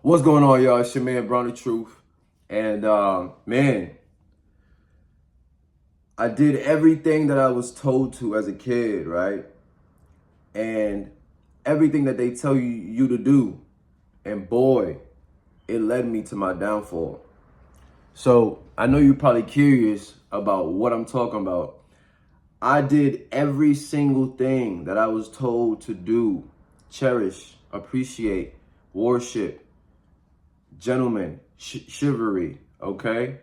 What's going on, y'all? It's your man, Brownie Truth. And man, I did everything that I was told to as a kid, right? And everything that they tell you to do. And boy, it led me to my downfall. So I know you're probably curious about what I'm talking about. I did every single thing that I was told to do, cherish, appreciate, worship, gentlemen, chivalry, okay?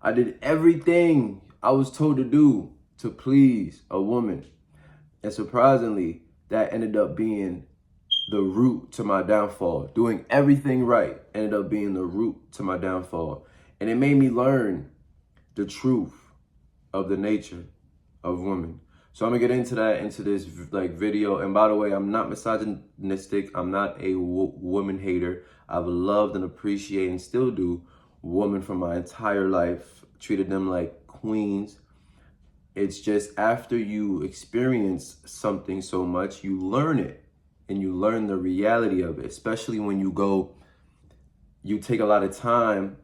I did everything I was told to do to please a woman. And surprisingly, that ended up being the root to my downfall. Doing everything right ended up being the root to my downfall. And it made me learn the truth of the nature of women. So I'm gonna get into that into this video. And by the way, I'm not misogynistic. I'm not a woman hater. I've loved and appreciated and still do women for my entire life. Treated them like queens. It's just after you experience something so much, you learn it and you learn the reality of it, especially when you take a lot of time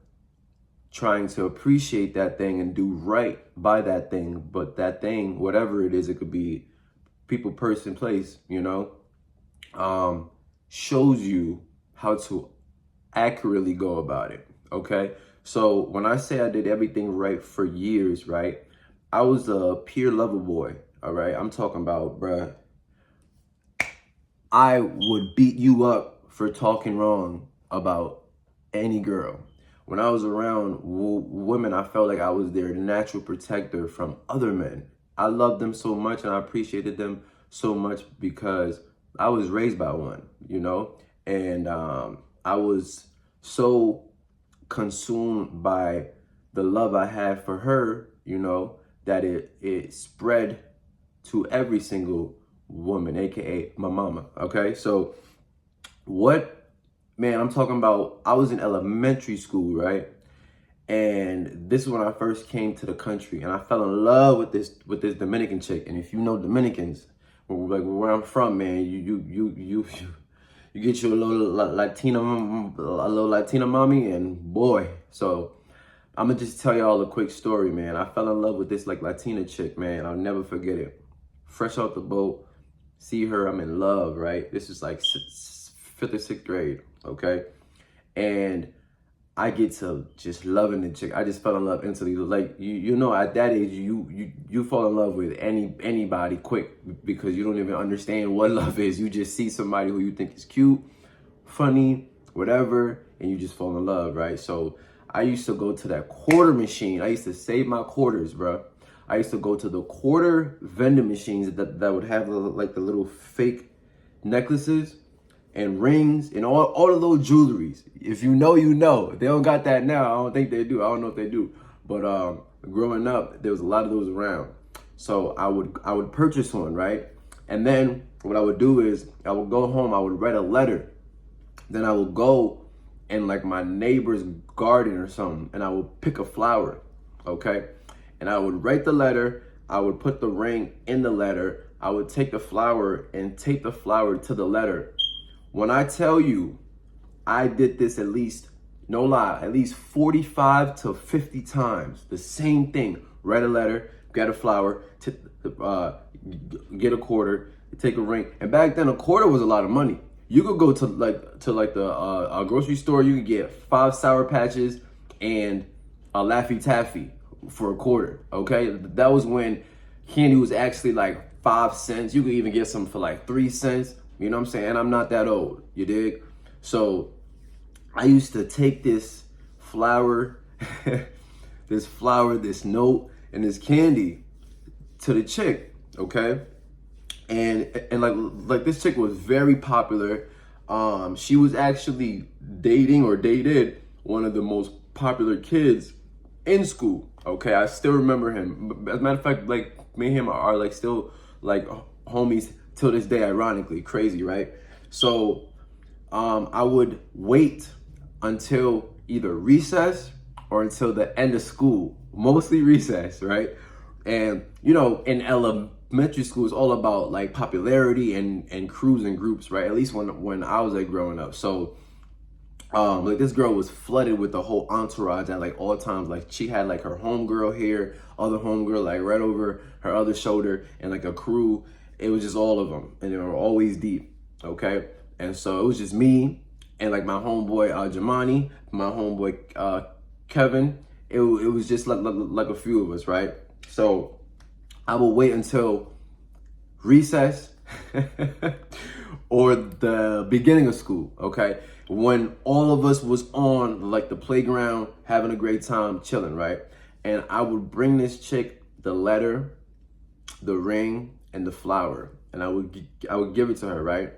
trying to appreciate that thing and do right by that thing. But that thing, whatever it is, it could be people, person, place, shows you how to accurately go about it. Okay. So when I say I did everything right for years, right? I was a peer lover boy. All right. I'm talking about, bruh, I would beat you up for talking wrong about any girl. When I was around women, I felt like I was their natural protector from other men. I loved them so much and I appreciated them so much because I was raised by one, and I was so consumed by the love I had for her, that it spread to every single woman, aka my mama. Okay, so I'm talking about, I was in elementary school, right? And this is when I first came to the country, and I fell in love with this Dominican chick. And if you know Dominicans, like where I'm from, man, you get you a little Latina mommy, and boy. So I'm gonna just tell y'all a quick story, man. I fell in love with this Latina chick, man. I'll never forget it. Fresh off the boat, see her, I'm in love, right? This is like 5th or 6th grade, okay? And I get to just loving the chick. I just fell in love instantly. Like at that age, you fall in love with anybody quick because you don't even understand what love is. You just see somebody who you think is cute, funny, whatever, and you just fall in love, right? So I used to go to that quarter machine. I used to save my quarters, bro. I used to go to the quarter vending machines that would have like the little fake necklaces and rings and all of those jewelries. If you know, you know. They don't got that now. I don't think they do. I don't know if they do. But growing up, there was a lot of those around. So I would purchase one, right? And then what I would do is I would go home. I would write a letter. Then I would go in like my neighbor's garden or something, and I would pick a flower, okay? And I would write the letter. I would put the ring in the letter. I would take the flower and take the flower to the letter. When I tell you, I did this at least, no lie, at least 45 to 50 times. The same thing. Write a letter, get a flower, get a quarter, take a ring. And back then, a quarter was a lot of money. You could go to the grocery store. You could get 5 Sour Patches and a Laffy Taffy for a quarter. Okay, that was when candy was actually like 5 cents. You could even get some for like 3 cents. You know what I'm saying? I'm not that old, you dig? So I used to take this flower, this note, and this candy to the chick, okay? And like this chick was very popular. She was actually dating or dated one of the most popular kids in school, okay? I still remember him. As a matter of fact, like me and him are like still like homies till this day, ironically. Crazy, right? So I would wait until either recess or until the end of school, mostly recess, right? And in elementary school, it's all about like popularity and crews and groups, right? At least when I was like growing up. So Like this girl was flooded with the whole entourage at like all times. Like she had like her homegirl here, other homegirl like right over her other shoulder, and like a crew. It was just all of them, and they were always deep. Okay, and so it was just me and like my homeboy Jamani, my homeboy Kevin. It was just like a few of us, right? So I will wait until recess or the beginning of school, okay? When all of us was on like the playground, having a great time, chilling, right? And I would bring this chick the letter, the ring, and the flower, and I would give it to her, right?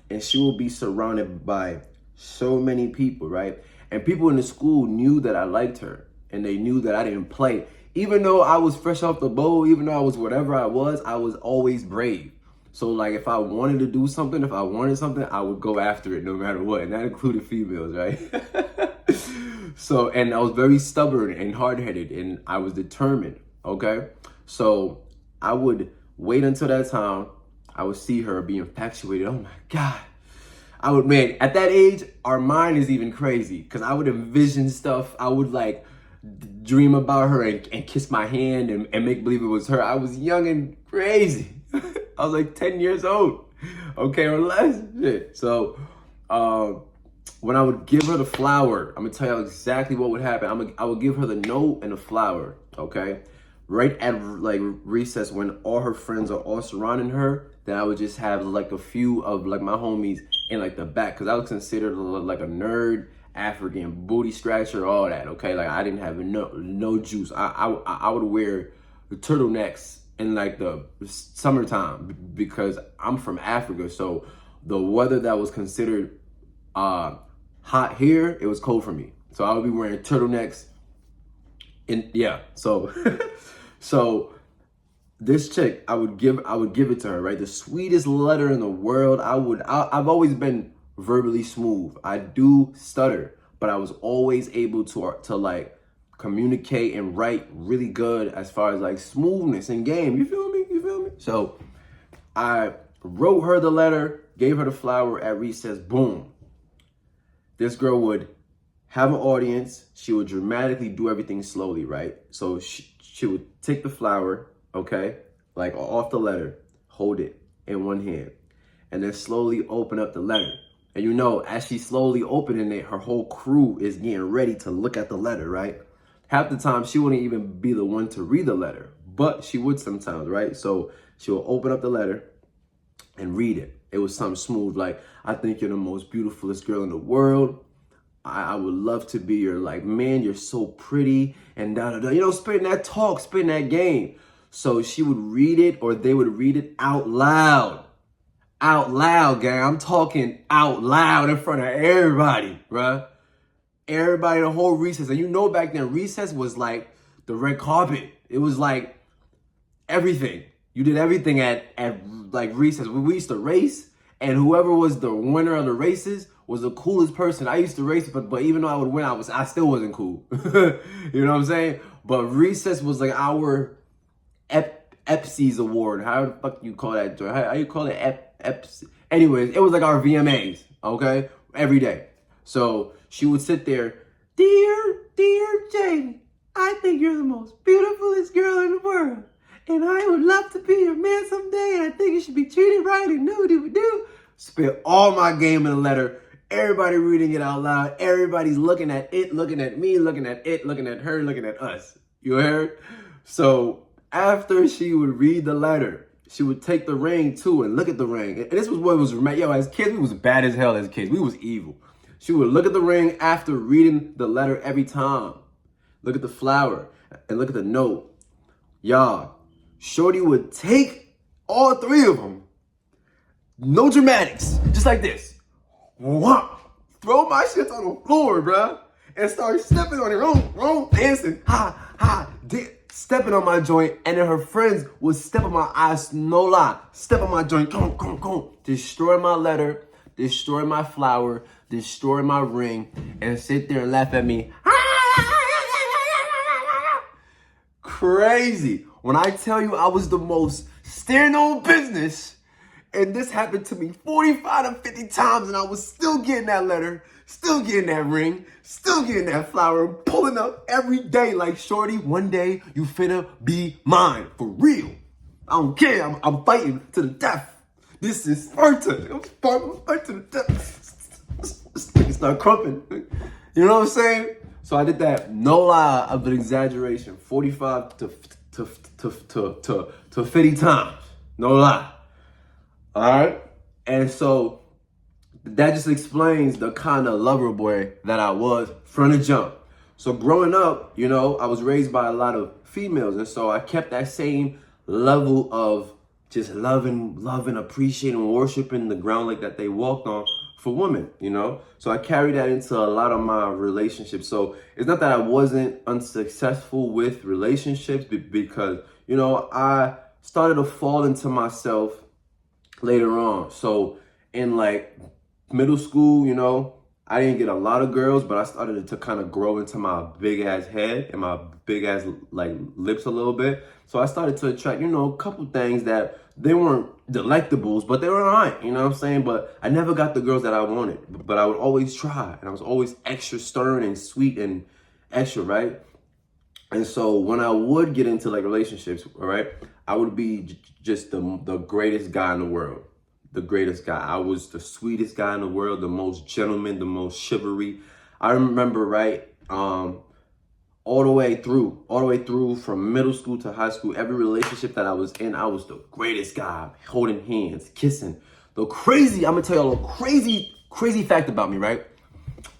And she will be surrounded by so many people, right? And people in the school knew that I liked her, and they knew that I didn't play. Even though I was fresh off the boat, even though I was whatever I was always brave. So like if I wanted to do something, if I wanted something, I would go after it no matter what. And that included females, right? So, and I was very stubborn and hard-headed, and I was determined, okay? So I would wait until that time. I would see her be infatuated. Oh my God. Man, at that age, our mind is even crazy because I would envision stuff. I would like dream about her and kiss my hand and make believe it was her. I was young and crazy. I was like 10 years old, okay, or less. Shit. So when I would give her the flower, I'm gonna tell you exactly what would happen. I would give her the note and the flower, okay? Right at like recess when all her friends are all surrounding her, then I would just have like a few of like my homies in like the back, because I was considered like a nerd, African, booty scratcher, all that, okay? Like I didn't have no juice. I would wear turtlenecks in like the summertime because I'm from Africa, so the weather that was considered hot here, it was cold for me. So I would be wearing turtlenecks so so this chick, I would give it to her, right? The sweetest letter in the world. I've always been verbally smooth. I do stutter, but I was always able to like communicate and write really good as far as like smoothness and game. You feel me? So I wrote her the letter, gave her the flower at recess. Boom. This girl would have an audience. She would dramatically do everything slowly, right? So she would take the flower, okay, like off the letter, hold it in one hand, and then slowly open up the letter. And you know, as she's slowly opening it, her whole crew is getting ready to look at the letter, right? Half the time, she wouldn't even be the one to read the letter, but she would sometimes, right? So she would open up the letter and read it. It was something smooth, like, I think you're the most beautifulest girl in the world. I would love to be your, like, man, you're so pretty, and da-da-da. You know, spitting that talk, spitting that game. So she would read it, or they would read it out loud. Out loud, gang. I'm talking out loud in front of everybody, bruh. Everybody, the whole recess. And you know back then, recess was like the red carpet. It was like everything. You did everything at like recess. We used to race, and whoever was the winner of the races was the coolest person. I used to race, but even though I would win, I still wasn't cool. You know what I'm saying? But recess was like our EPSI's award. How the fuck you call that? How you call it? Anyways, it was like our VMAs, okay? Every day. So she would sit there, dear Jamie, I think you're the most beautifulest girl in the world. And I would love to be your man someday. And I think you should be treated right and do. Spit all my game in a letter. Everybody reading it out loud. Everybody's looking at it, looking at me, looking at it, looking at her, looking at us. You heard? So after she would read the letter, she would take the ring too and look at the ring. And this was what was, as kids, we was bad as hell as kids. We was evil. She would look at the ring after reading the letter every time. Look at the flower and look at the note. Y'all, shorty would take all three of them. No dramatics. Just like this. Whop, throw my shit on the floor, bruh. And start stepping on it. Dancing. Stepping on my joint, and then her friends would step on my eyes, no lie. Step on my joint, come. Destroy my letter, destroy my flower, destroy my ring, and sit there and laugh at me. Crazy. When I tell you I was the most staring on business, and this happened to me 45 to 50 times, and I was still getting that letter, still getting that ring, still getting that flower, pulling up every day like, shorty, one day you finna be mine, for real. I don't care, I'm fighting to the death. This is Sparta, I'm fighting to the death. It's not crumping, you know what I'm saying? So I did that, no lie of an exaggeration, 45 to 50 times, no lie. All right, and so that just explains the kind of lover boy that I was from the jump. So growing up, you know, I was raised by a lot of females, and so I kept that same level of just loving, appreciating, worshiping the ground like that they walked on for women, you know? So I carried that into a lot of my relationships. So it's not that I wasn't unsuccessful with relationships, because, you know, I started to fall into myself later on. So in like middle school, you know, I didn't get a lot of girls, but I started to kind of grow into my big ass head and my big ass like lips a little bit. So I started to attract, you know, a couple things that they weren't delectables, but they were alright, you know what I'm saying? But I never got the girls that I wanted, but I would always try, and I was always extra stern and sweet and extra, right? And so when I would get into like relationships, all right, I would be just the greatest guy in the world. The greatest guy. I was the sweetest guy in the world, the most gentleman, the most chivalry. I remember, right, all the way through from middle school to high school, every relationship that I was in, I was the greatest guy, holding hands, kissing. I'm gonna tell you a little crazy fact about me, right?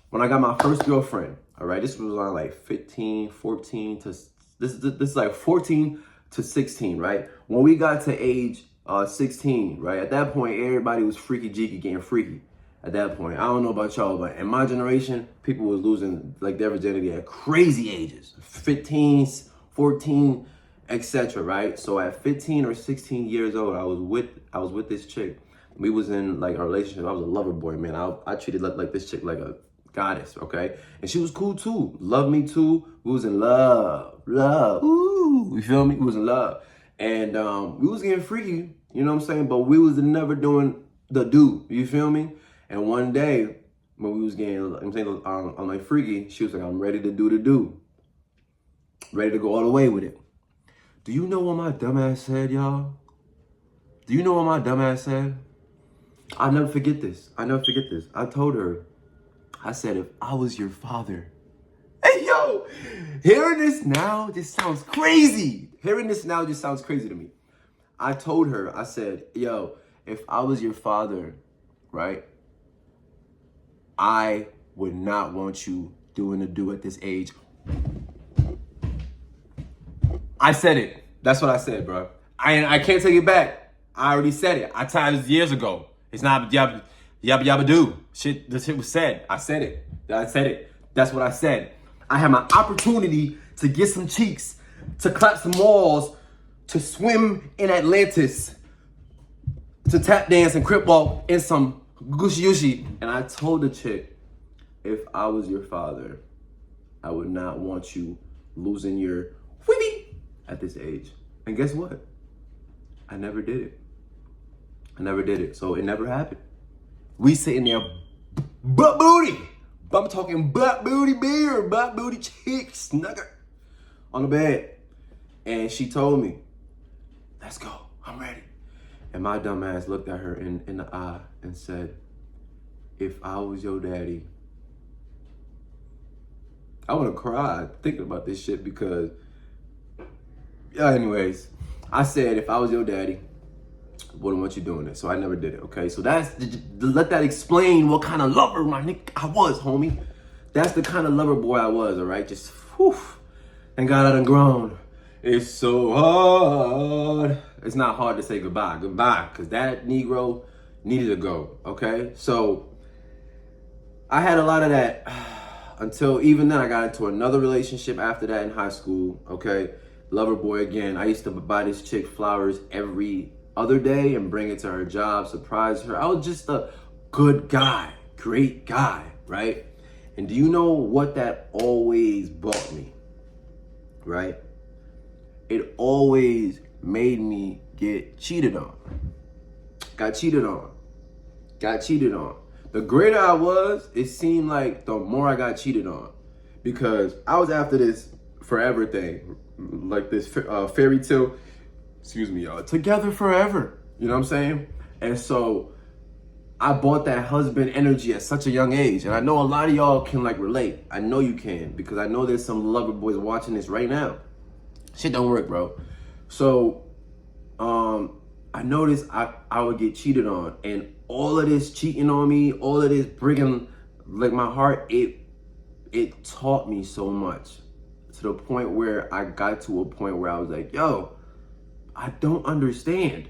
When I got my first girlfriend, all right, this was around like 15, 14 to, this is like 14 to 16, right? When we got to age 16, right? At that point, everybody was freaky jeeky, getting freaky. At that point, I don't know about y'all, but in my generation, people was losing like their virginity at crazy ages, 15, 14, etc. Right? So at 15 or 16 years old, I was with this chick. We was in like a relationship. I was a lover boy, man. I treated like this chick like a goddess, okay? And she was cool too. Loved me too. We was in love. Ooh, you feel me? We was in love. And we was getting freaky, you know what I'm saying? But we was never doing the do, you feel me? And one day, when we was getting, I'm saying, on like freaky, she was like, I'm ready to do the do. Ready to go all the way with it. Do you know what my dumbass said, y'all? Do you know what my dumbass said? I'll never forget this. I told her, I said, if I was your father. Hey, yo, hearing this now just sounds crazy. To me. I told her, I said, yo, if I was your father, right, I would not want you doing the do at this age. I said it. That's what I said, bro. I can't take it back. I already said it. I told it years ago. It's not yabba do. Shit, the shit was said. I said it. That's what I said. I had my opportunity to get some cheeks, to clap some walls, to swim in Atlantis, to tap dance and crip walk in some Gucci Yushi. And I told the chick, if I was your father, I would not want you losing your whippy at this age. And guess what? I never did it. So it never happened. We sitting there butt booty. I'm talking butt booty beer, butt booty cheek snugger on the bed. And she told me, let's go, I'm ready. And my dumb ass looked at her in the eye and said, if I was your daddy, I want to cry thinking about this shit because, anyways, I said, if I was your daddy, wouldn't want you doing this. So I never did it, okay? So let that explain what kind of lover my nigga I was, homie. That's the kind of lover boy I was, all right? Just, whew. Thank God I done grown. It's so hard. It's not hard to say goodbye, because that Negro needed to go, okay? So I had a lot of that until even then I got into another relationship after that in high school, okay? Lover boy again. I used to buy this chick flowers every other day and bring it to her job, surprise her. I was just a good guy, great guy, right? And do you know what that always brought me, right? It always made me get cheated on. Got cheated on. the greater I was, it seemed like the more I got cheated on, because I was after this forever thing, like this fairy tale, excuse me, y'all, together forever. You know what I'm saying? And so I bought that husband energy at such a young age. And I know a lot of y'all can like relate. I know you can, because I know there's some lover boys watching this right now. Shit don't work, bro. So I noticed I would get cheated on, and all of this cheating on me, all of this breaking like my heart, it taught me so much, to the point where I got to a point where I was like, yo, I don't understand.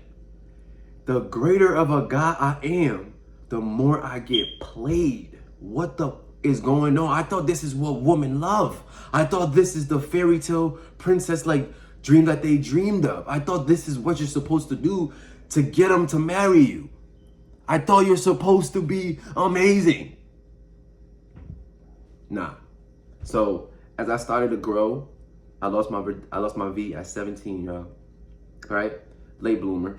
The greater of a guy I am, the more I get played. What the is going on? I thought this is what women love. I thought this is the fairy tale princess like dream that they dreamed of. I thought this is what you're supposed to do to get them to marry you. I thought you're supposed to be amazing. Nah. So as I started to grow, I lost my V at 17, y'all. Right? Late bloomer,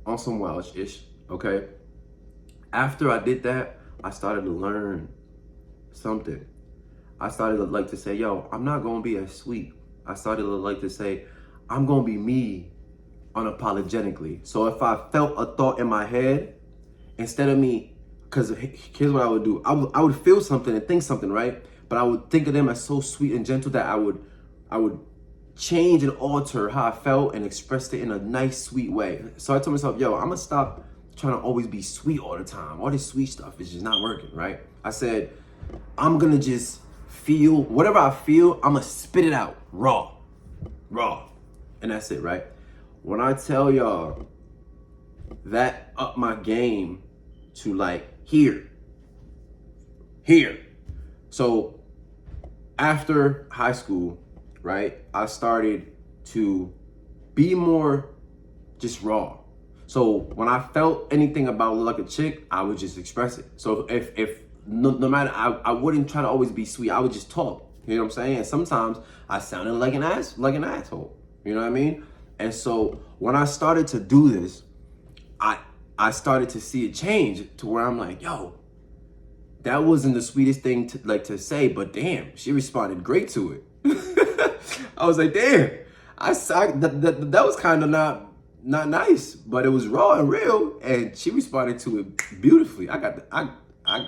on some wild-ish, okay? After I did that, I started to learn something. I started to like to say, yo, I'm not gonna be as sweet. I started to like to say, I'm gonna be me unapologetically. So if I felt a thought in my head, instead of me, because here's what I would do. I would feel something and think something, right? But I would think of them as so sweet and gentle that I would change and alter how I felt and expressed it in a nice, sweet way. So I told myself, yo, I'm gonna stop trying to always be sweet all the time. All this sweet stuff is just not working, right? I said, I'm gonna just feel whatever I feel, I'm gonna spit it out raw. And that's it, right? When I tell y'all that upped my game to like here. So after high school, right, I started to be more just raw. So when I felt anything about like a chick, I would just express it. So if no matter, I wouldn't try to always be sweet. I would just talk. You know what I'm saying? And sometimes I sounded like an asshole. You know what I mean? And so when I started to do this, I started to see it change to where I'm like, yo, that wasn't the sweetest thing to say, but damn, she responded great to it. I was like, damn, that was kind of not nice, but it was raw and real, and she responded to it beautifully. I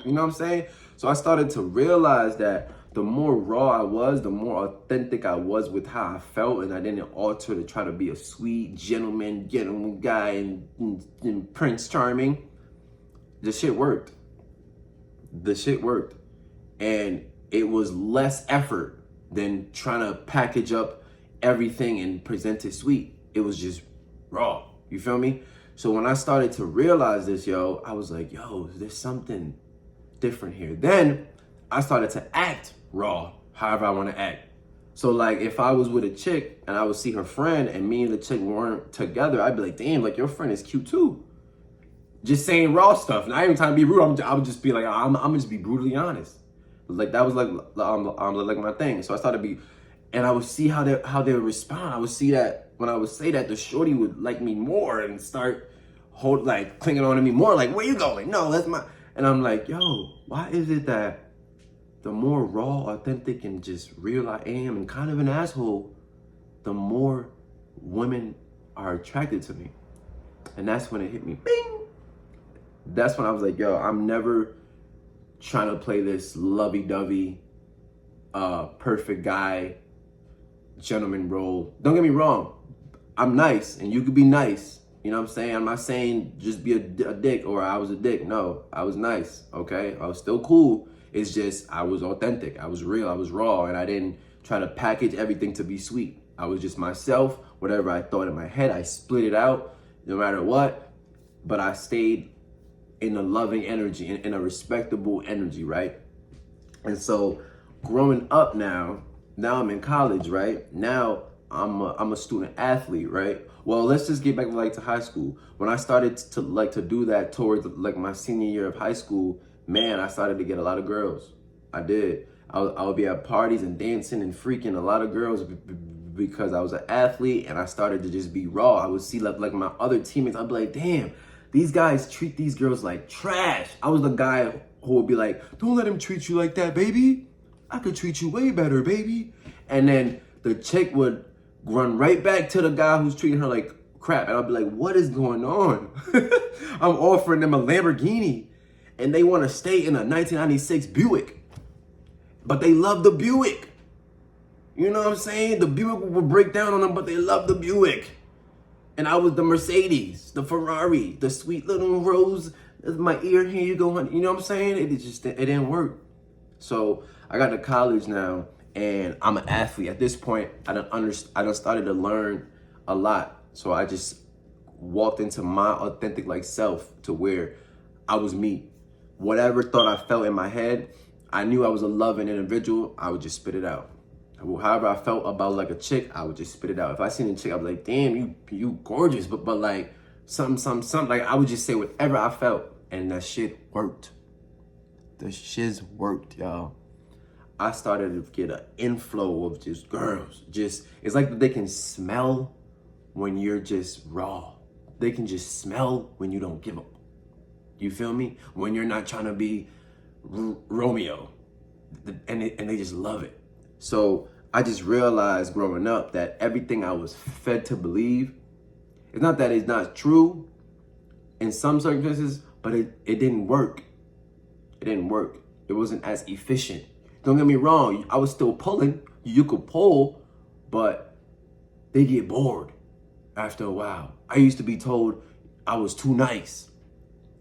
you know what I'm saying? So I started to realize that the more raw I was, the more authentic I was with how I felt, and I didn't alter to try to be a sweet gentleman guy and Prince Charming. The shit worked. And it was less effort than trying to package up everything and present it sweet. It was just raw. You feel me? So when I started to realize this, yo, I was like, yo, there's something different here. Then I started to act raw, however I want to act. So like if I was with a chick and I would see her friend and me and the chick weren't together, I'd be like, damn, like your friend is cute too. Just saying raw stuff. Not even trying to be rude. I would just be like, I'm gonna just be brutally honest. Like that was like my thing. So I started to be, and I would see how they would respond. I would see that when I would say that, the shorty would like me more and start clinging on to me more. Like, where you going? No, that's my. And I'm like, yo, why is it that the more raw, authentic, and just real I am, and kind of an asshole, the more women are attracted to me? And that's when it hit me. Bing. That's when I was like, yo, I'm never trying to play this lovey-dovey, perfect guy, gentleman role. Don't get me wrong. I'm nice, and you could be nice. You know what I'm saying? I'm not saying just be a dick or I was a dick. No, I was nice, okay? I was still cool. It's just I was authentic. I was real. I was raw, and I didn't try to package everything to be sweet. I was just myself. Whatever I thought in my head, I split it out no matter what. But I stayed in a loving energy, in a respectable energy, right? And so growing up now I'm in college, right? Now I'm a student athlete, right? Well, let's just get back to high school. When I started to do that towards like my senior year of high school, man, I started to get a lot of girls. I did. I would be at parties and dancing and freaking a lot of girls because I was an athlete, and I started to just be raw. I would see like my other teammates. I'd be like, damn, these guys treat these girls like trash. I was the guy who would be like, don't let him treat you like that, baby. I could treat you way better, baby. And then the chick would run right back to the guy who's treating her like crap. And I'll be like, what is going on? I'm offering them a Lamborghini and they want to stay in a 1996 Buick. But they love the Buick. You know what I'm saying? The Buick would break down on them, but they love the Buick. And I was the Mercedes, the Ferrari, the sweet little rose. That's my ear. Here you go, honey. You know what I'm saying? It didn't work. So I got to college now, and I'm an athlete. At this point, I done started to learn a lot. So I just walked into my authentic like self to where I was me. Whatever thought I felt in my head, I knew I was a loving individual. I would just spit it out. However I felt about like a chick, I would just spit it out. If I seen a chick, I'd be like, damn, you gorgeous, but like something. Like I would just say whatever I felt, and that shit worked. The shiz worked, y'all. I started to get an inflow of just girls. It's like they can smell when you're just raw. They can just smell when you don't give up. You feel me? When you're not trying to be Romeo, and they just love it. So I just realized growing up that everything I was fed to believe, it's not that it's not true in some circumstances, but it didn't work. It didn't work. It wasn't as efficient. Don't get me wrong, I was still pulling. You could pull, but they get bored after a while. I used to be told I was too nice.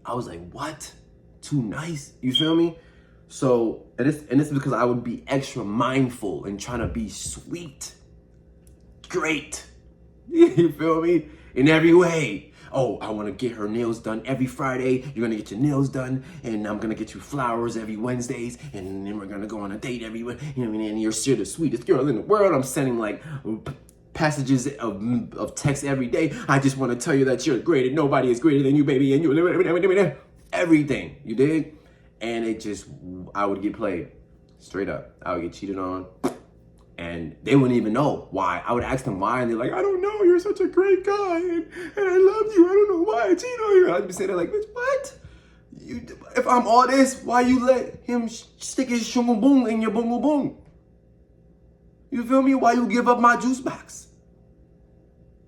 I was like, what? Too nice? You feel me? So, and this is because I would be extra mindful and trying to be sweet. Great. You feel me? In every way. Oh, I want to get her nails done every Friday. You're going to get your nails done. And I'm going to get you flowers every Wednesdays. And then we're going to go on a date every week. You know, and you're still the sweetest girl in the world. I'm sending like passages of text every day. I just want to tell you that you're great and nobody is greater than you, baby. And you everything. You dig? And I would get played straight up. I would get cheated on and they wouldn't even know why. I would ask them why and they're like, I don't know, you're such a great guy and I love you. I don't know why I cheat on you. I'd be saying like, bitch, what? If I'm all this, why you let him stick his shungle boom in your boom boom? You feel me? Why you give up my juice box?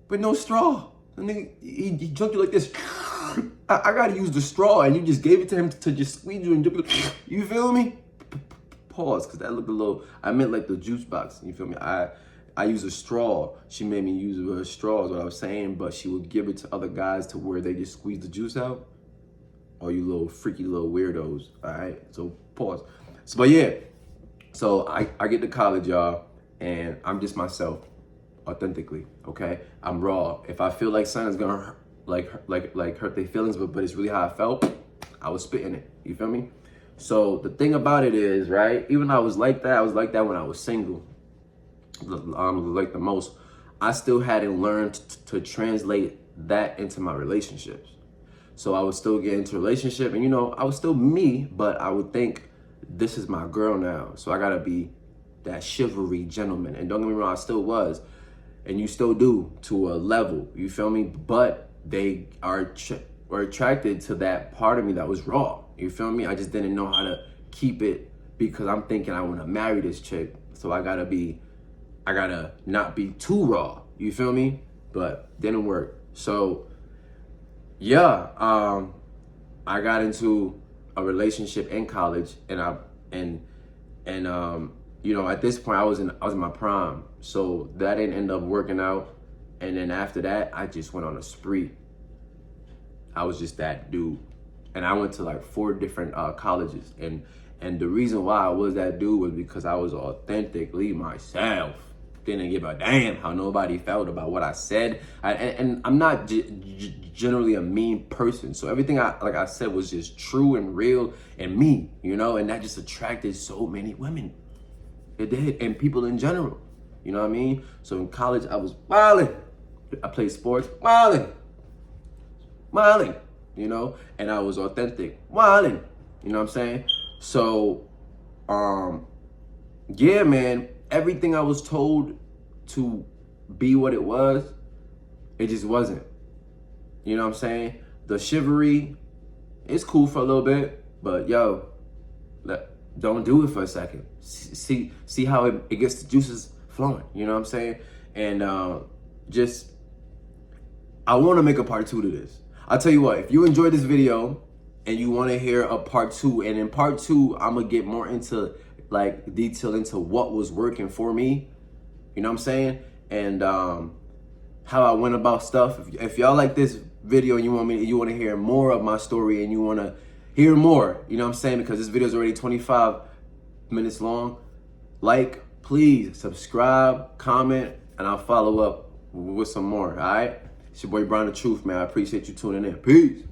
With no straw. And then he jumped you like this. I gotta use the straw, and you just gave it to him to just squeeze you and dip it. You feel me? Pause, because that looked a little. I meant like the juice box. You feel me? I use a straw. She made me use a straw, is what I was saying, but she would give it to other guys to where they just squeeze the juice out. Oh, you little freaky little weirdos. All right, so pause. So, but yeah, so I get to college, y'all, and I'm just myself, authentically. Okay, I'm raw. If I feel like something's gonna hurt their feelings, but it's really how I felt, I was spitting it. You feel me? So the thing about it is, right, even though I was like that when I was single, like the most, I still hadn't learned to translate that into my relationships. So I would still get into a relationship and, I was still me, but I would think this is my girl now. So I gotta be that chivalry gentleman. And don't get me wrong, I still was. And you still do to a level, you feel me? But they were attracted to that part of me that was raw. You feel me? I just didn't know how to keep it because I'm thinking I want to marry this chick. So I gotta not be too raw. You feel me? But didn't work. So yeah, I got into a relationship in college and at this point I was in my prime. So that didn't end up working out. And then after that, I just went on a spree. I was just that dude. And I went to like 4 different colleges. And the reason why I was that dude was because I was authentically myself. Didn't give a damn how nobody felt about what I said. And I'm not generally a mean person. So everything I said was just true and real and me, and that just attracted so many women. It did. And people in general. You know what I mean? So in college, I was wilding. I played sports, wilding, and I was authentic, wilding, you know what I'm saying? So, yeah, man, everything I was told to be what it was, it just wasn't, you know what I'm saying? The chivalry, it's cool for a little bit, but yo, don't do it for a second. See how it gets the juices flowing. You know what I'm saying? And just, I want to make a part 2 to this. I'll tell you what, if you enjoyed this video and you want to hear a part 2, and in part 2, I'm going to get more into like detail into what was working for me. You know what I'm saying? And how I went about stuff. If y'all like this video and you want to hear more of my story and you want to hear more, you know what I'm saying? Because this video is already 25 minutes long. Like, please subscribe, comment, and I'll follow up with some more. All right? It's your boy Brian the Truth, man. I appreciate you tuning in. Peace.